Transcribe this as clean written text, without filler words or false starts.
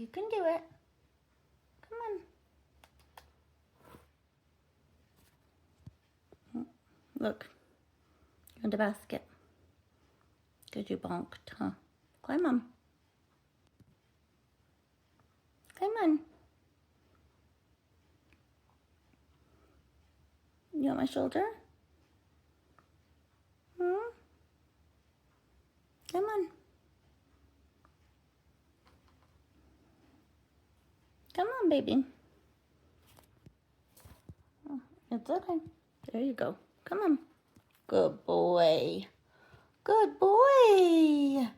You can do it. Come on. Look, you're in the basket. Because you bonked, huh? Climb on. Climb on. You want my shoulder? Come on. Come on, baby. Oh, it's okay. There you go. Come on. Good boy. Good boy.